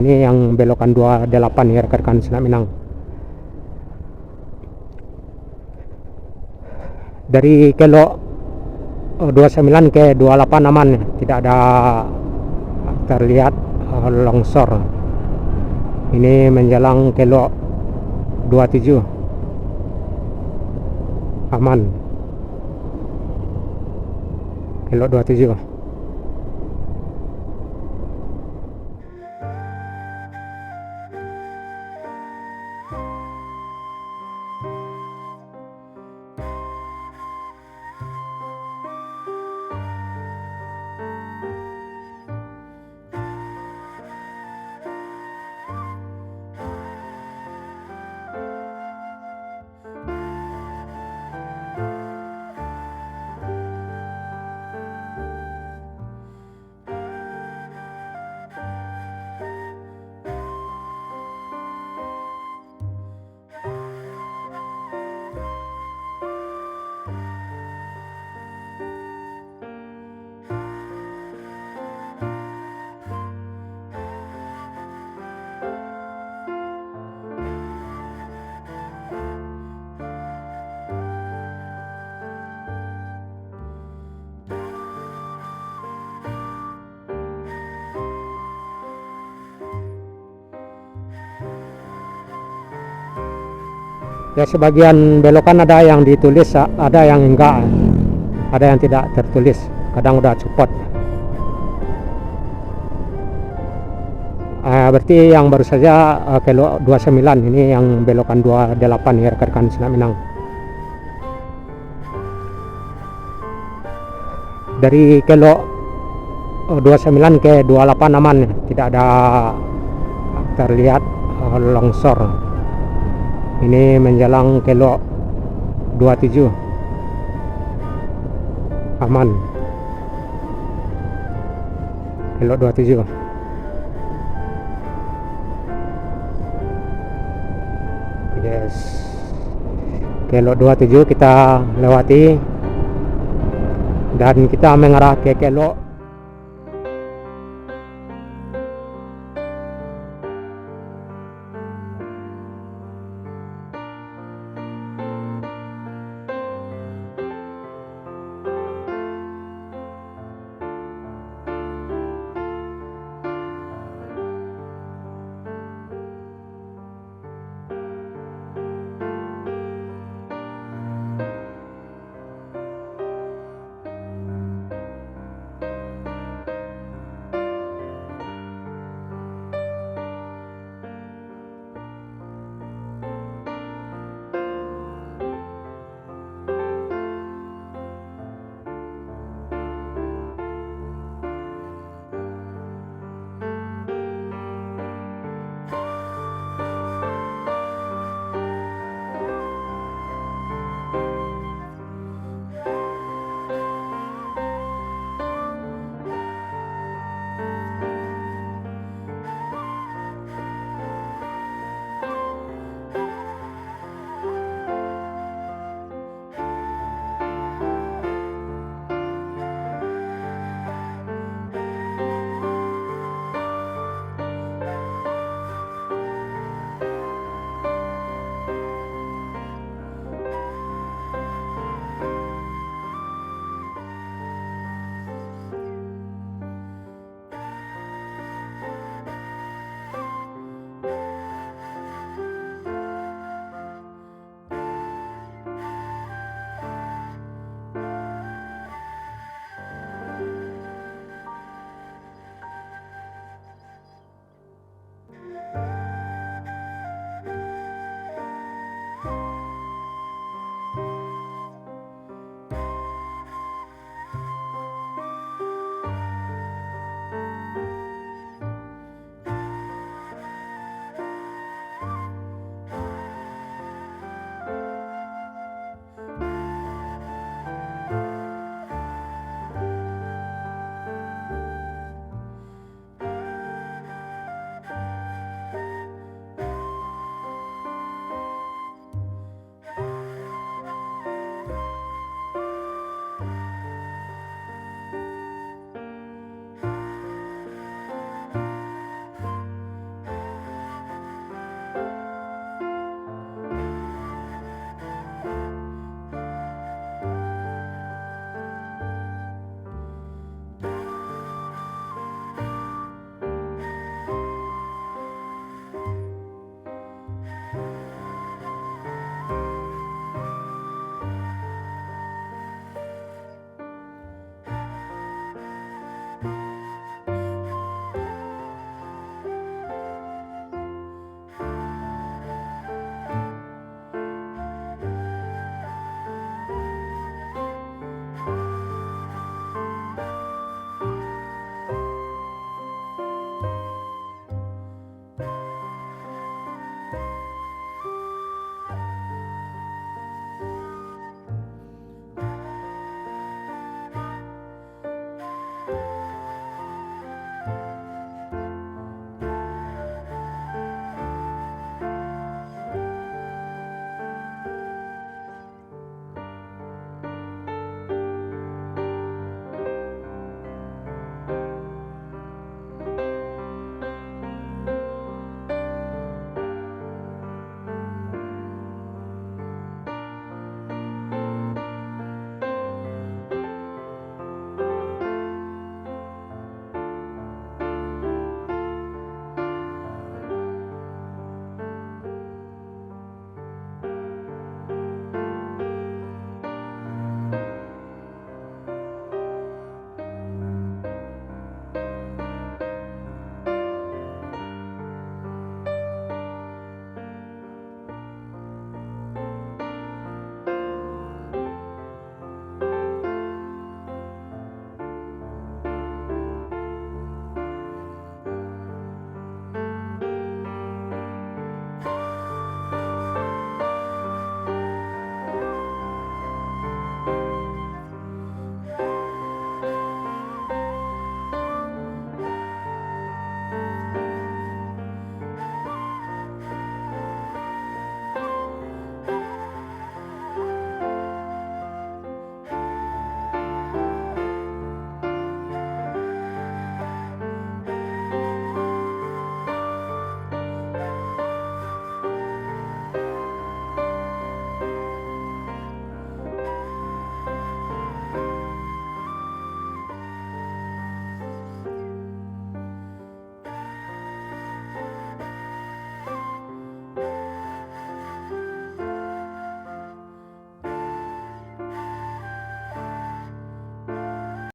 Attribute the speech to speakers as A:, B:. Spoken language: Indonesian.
A: Ini yang belokan 28 ya rekan-rekan Senak Minang. Dari kelok 29 ke 28 aman, tidak ada terlihat longsor. Ini menjelang kelok 27 aman. Kelok 27. Ya, sebagian belokan ada yang ditulis, ada yang enggak, ada yang tidak tertulis, kadang udah copot. Berarti yang baru saja kelok 29 ini yang belokan 28 ya rekan-rekan Senak Minang. Dari kelok 29 ke 28 aman, tidak ada terlihat longsor. Ini menjelang kelok 27 aman. Kelok 27. Yes. Kelok 27 kita lewati dan kita mengarah ke kelok